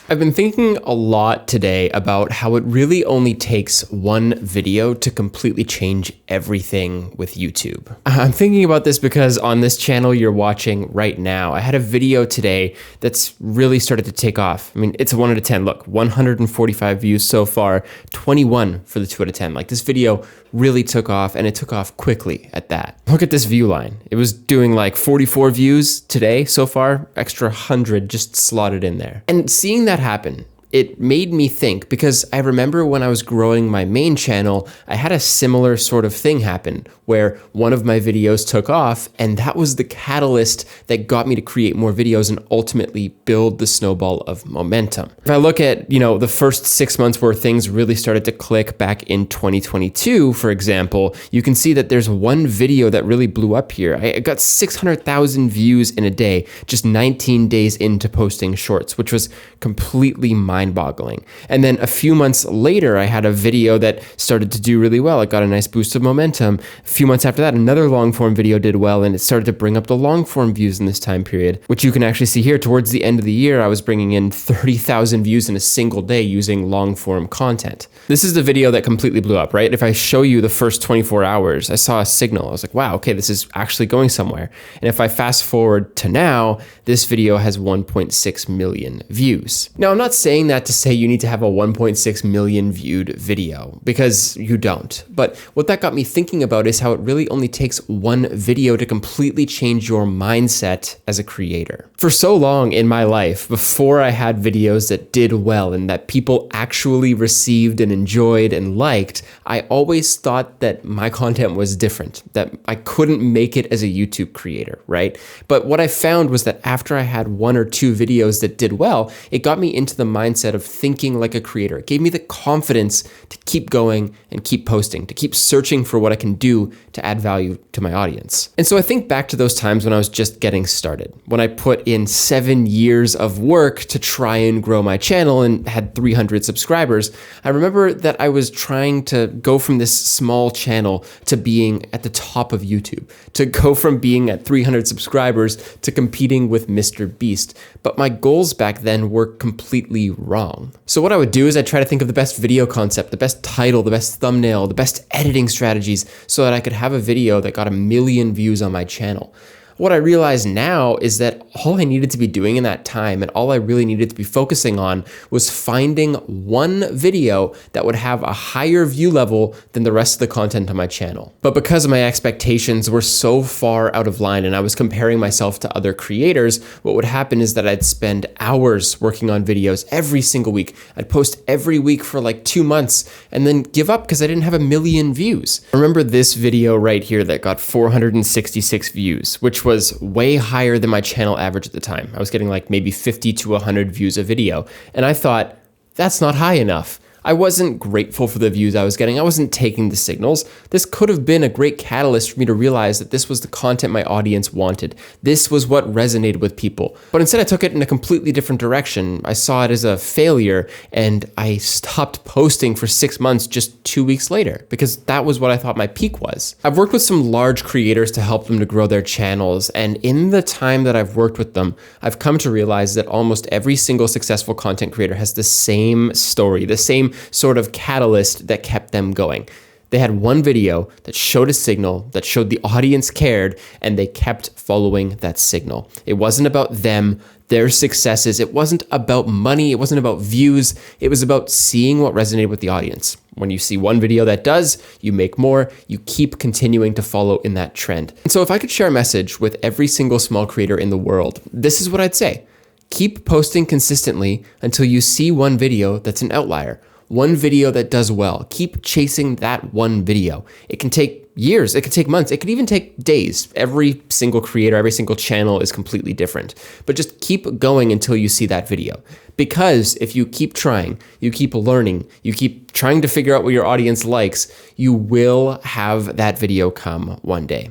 I've been thinking a lot today about how it really only takes one video to completely change everything with YouTube. I'm thinking about this because on this channel you're watching right now, I had a video today that's really started to take off. I mean, it's a 1 out of 10. Look, 145 views so far, 21 for the 2 out of 10. Like, this video really took off, and it took off quickly at that. Look at this view line. It was doing like 44 views today so far, extra 100 just slotted in there. And seeing that happen, it made me think, because I remember when I was growing my main channel, I had a similar sort of thing happen where one of my videos took off, and that was the catalyst that got me to create more videos and ultimately build the snowball of momentum. If I look at, the first 6 months where things really started to click back in 2022, for example, you can see that there's one video that really blew up here. I got 600,000 views in a day, just 19 days into posting shorts, which was completely mind-boggling. And then a few months later, I had a video that started to do really well. It got a nice boost of momentum. A few months after that, another long-form video did well, and it started to bring up the long-form views in this time period, which you can actually see here. Towards the end of the year, I was bringing in 30,000 views in a single day using long-form content. This is the video that completely blew up, right? If I show you the first 24 hours, I saw a signal. I was like, wow, okay, this is actually going somewhere. And if I fast forward to now, this video has 1.6 million views. Now, I'm not saying that to say you need to have a 1.6 million viewed video, because you don't. But what that got me thinking about is how it really only takes one video to completely change your mindset as a creator. For so long in my life, before I had videos that did well and that people actually received and enjoyed and liked, I always thought that my content was different, that I couldn't make it as a YouTube creator, right? But what I found was that after I had 1 or 2 videos that did well, it got me into the mindset of thinking like a creator. It gave me the confidence to keep going and keep posting, to keep searching for what I can do to add value to my audience. And so I think back to those times when I was just getting started, when I put in 7 years of work to try and grow my channel and had 300 subscribers. I remember that I was trying to go from this small channel to being at the top of YouTube, to go from being at 300 subscribers to competing with Mr. Beast. But my goals back then were completely wrong. So what I would do is I'd try to think of the best video concept, the best title, the best thumbnail, the best editing strategies, so that I could have a video that got 1 million views on my channel. What I realize now is that all I needed to be doing in that time, and all I really needed to be focusing on, was finding one video that would have a higher view level than the rest of the content on my channel. But because my expectations were so far out of line and I was comparing myself to other creators, what would happen is that I'd spend hours working on videos every single week. I'd post every week for like 2 months and then give up because I didn't have 1 million views. I remember this video right here that got 466 views, which was way higher than my channel average at the time. I was getting like maybe 50 to 100 views a video. And I thought, that's not high enough. I wasn't grateful for the views I was getting. I wasn't taking the signals. This could have been a great catalyst for me to realize that this was the content my audience wanted. This was what resonated with people. But instead I took it in a completely different direction. I saw it as a failure, and I stopped posting for 6 months just 2 weeks later, because that was what I thought my peak was. I've worked with some large creators to help them to grow their channels, and in the time that I've worked with them, I've come to realize that almost every single successful content creator has the same story, the same sort of catalyst that kept them going. They had one video that showed a signal, that showed the audience cared, and they kept following that signal. It wasn't about them, their successes. It wasn't about money. It wasn't about views. It was about seeing what resonated with the audience. When you see one video that does, you make more, you keep continuing to follow in that trend. And so if I could share a message with every single small creator in the world, this is what I'd say. Keep posting consistently until you see one video that's an outlier. One video that does well. Keep chasing that one video. It can take years, it could take months, it could even take days. Every single creator, every single channel is completely different. But just keep going until you see that video. Because if you keep trying, you keep learning, you keep trying to figure out what your audience likes, you will have that video come one day.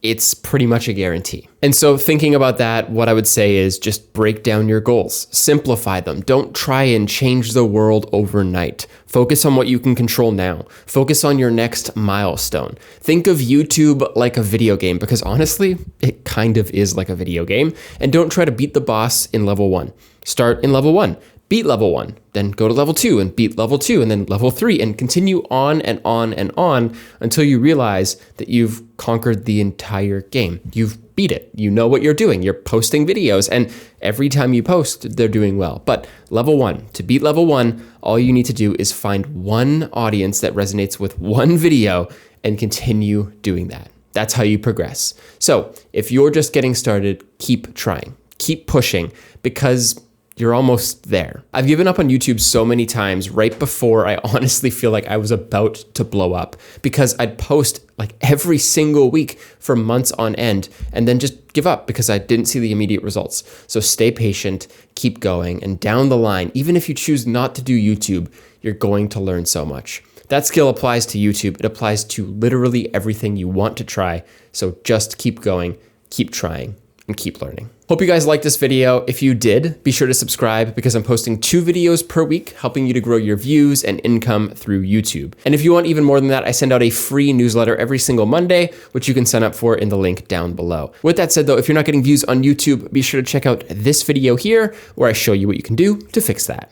It's pretty much a guarantee. And so thinking about that, what I would say is just break down your goals, simplify them. Don't try and change the world overnight. Focus on what you can control now. Focus on your next milestone. Think of YouTube like a video game, because honestly, it kind of is like a video game. And don't try to beat the boss in level 1. Start in level 1. beat level 1, then go to level 2 and beat level 2, and then level 3, and continue on and on and on until you realize that you've conquered the entire game. You've beat it. You know what you're doing. You're posting videos, and every time you post, they're doing well. But level 1, to beat level 1, all you need to do is find one audience that resonates with one video and continue doing that. That's how you progress. So if you're just getting started, keep trying, keep pushing, because you're almost there. I've given up on YouTube so many times right before I honestly feel like I was about to blow up, because I'd post like every single week for months on end and then just give up because I didn't see the immediate results. So stay patient, keep going, and down the line, even if you choose not to do YouTube, you're going to learn so much. That skill applies to YouTube. It applies to literally everything you want to try. So just keep going, keep trying, and keep learning. Hope you guys liked this video. If you did, be sure to subscribe because I'm posting 2 videos per week, helping you to grow your views and income through YouTube. And if you want even more than that, I send out a free newsletter every single Monday, which you can sign up for in the link down below. With that said though, if you're not getting views on YouTube, be sure to check out this video here where I show you what you can do to fix that.